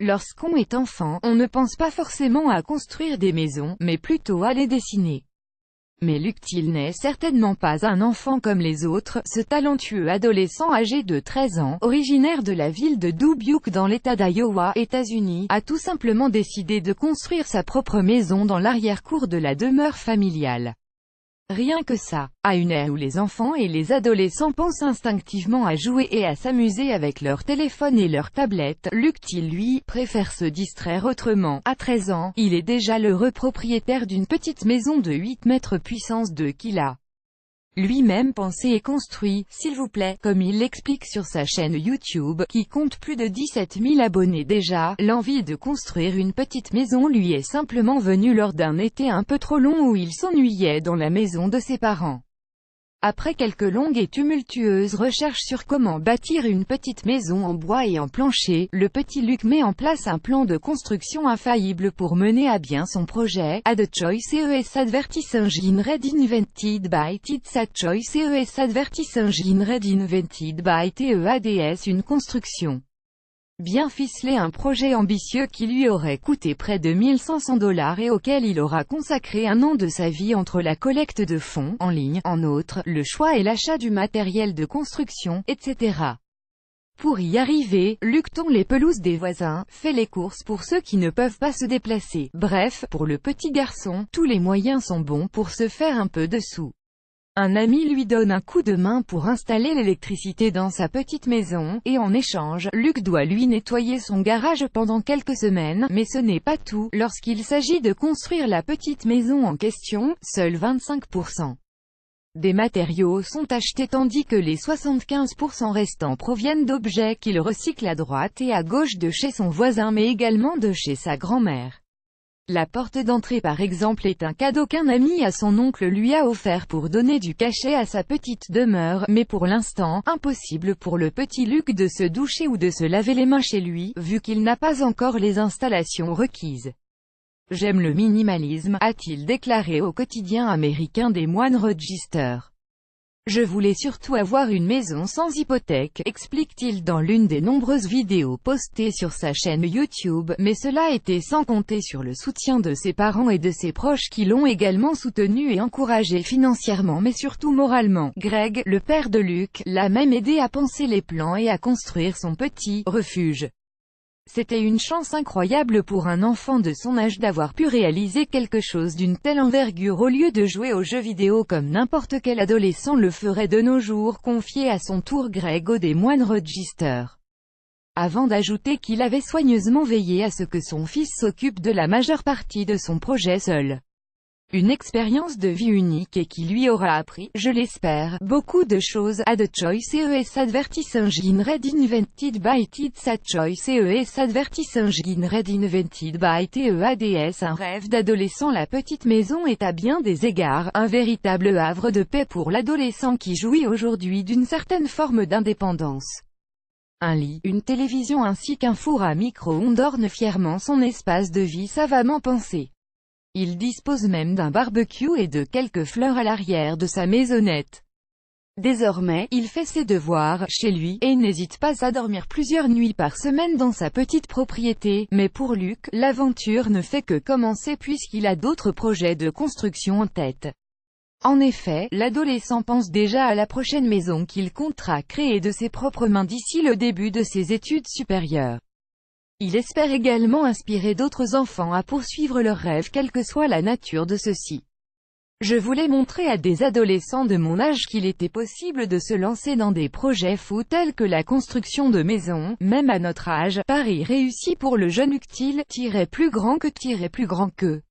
Lorsqu'on est enfant, on ne pense pas forcément à construire des maisons, mais plutôt à les dessiner. Mais Luke Till n'est certainement pas un enfant comme les autres. Ce talentueux adolescent âgé de 13 ans, originaire de la ville de Dubuque dans l'État d'Iowa, États-Unis, a tout simplement décidé de construire sa propre maison dans l'arrière-cour de la demeure familiale. Rien que ça. À une ère où les enfants et les adolescents pensent instinctivement à jouer et à s'amuser avec leur téléphone et leur tablette, Luke Till, lui, préfère se distraire autrement. À 13 ans, il est déjà l'heureux propriétaire d'une petite maison de 8 mètres puissance 2 qu'il a lui-même pensé et construit, s'il vous plaît, comme il l'explique sur sa chaîne YouTube, qui compte plus de 17 000 abonnés déjà. L'envie de construire une petite maison lui est simplement venue lors d'un été un peu trop long où il s'ennuyait dans la maison de ses parents. Après quelques longues et tumultueuses recherches sur comment bâtir une petite maison en bois et en plancher, le petit Luke met en place un plan de construction infaillible pour mener à bien son projet. A the choice is advertising red invented by It's a choice is advertising red invented by TEADS. Une construction bien ficelé, un projet ambitieux qui lui aurait coûté près de $1 500 et auquel il aura consacré un an de sa vie entre la collecte de fonds, en ligne, en outre, le choix et l'achat du matériel de construction, etc. Pour y arriver, Luke tond les pelouses des voisins, fait les courses pour ceux qui ne peuvent pas se déplacer. Bref, pour le petit garçon, tous les moyens sont bons pour se faire un peu de sous. Un ami lui donne un coup de main pour installer l'électricité dans sa petite maison, et en échange, Luke doit lui nettoyer son garage pendant quelques semaines. Mais ce n'est pas tout. Lorsqu'il s'agit de construire la petite maison en question, seuls 25% des matériaux sont achetés tandis que les 75% restants proviennent d'objets qu'il recycle à droite et à gauche de chez son voisin mais également de chez sa grand-mère. La porte d'entrée par exemple est un cadeau qu'un ami à son oncle lui a offert pour donner du cachet à sa petite demeure, mais pour l'instant, impossible pour le petit Luke de se doucher ou de se laver les mains chez lui, vu qu'il n'a pas encore les installations requises. J'aime le minimalisme, a-t-il déclaré au quotidien américain des Moines Register. Je voulais surtout avoir une maison sans hypothèque, explique-t-il dans l'une des nombreuses vidéos postées sur sa chaîne YouTube, mais cela était sans compter sur le soutien de ses parents et de ses proches qui l'ont également soutenu et encouragé financièrement mais surtout moralement. Greg, le père de Luke, l'a même aidé à penser les plans et à construire son petit refuge. C'était une chance incroyable pour un enfant de son âge d'avoir pu réaliser quelque chose d'une telle envergure au lieu de jouer aux jeux vidéo comme n'importe quel adolescent le ferait de nos jours, confié à son tour Greg au des Moines Register. Avant d'ajouter qu'il avait soigneusement veillé à ce que son fils s'occupe de la majeure partie de son projet seul. Une expérience de vie unique et qui lui aura appris, je l'espère, beaucoup de choses. A the choice is advertising red invented by It's a choice is advertising red invented by TEADS. Un rêve d'adolescent. La petite maison est à bien des égards un véritable havre de paix pour l'adolescent qui jouit aujourd'hui d'une certaine forme d'indépendance. Un lit, une télévision ainsi qu'un four à micro-ondes ornent fièrement son espace de vie savamment pensé. Il dispose même d'un barbecue et de quelques fleurs à l'arrière de sa maisonnette. Désormais, il fait ses devoirs chez lui, et n'hésite pas à dormir plusieurs nuits par semaine dans sa petite propriété. Mais pour Luke, l'aventure ne fait que commencer puisqu'il a d'autres projets de construction en tête. En effet, l'adolescent pense déjà à la prochaine maison qu'il comptera créer de ses propres mains d'ici le début de ses études supérieures. Il espère également inspirer d'autres enfants à poursuivre leurs rêves quelle que soit la nature de ceux-ci. Je voulais montrer à des adolescents de mon âge qu'il était possible de se lancer dans des projets fous tels que la construction de maisons, même à notre âge. Pari réussi pour le jeune Luke Till, plus grand que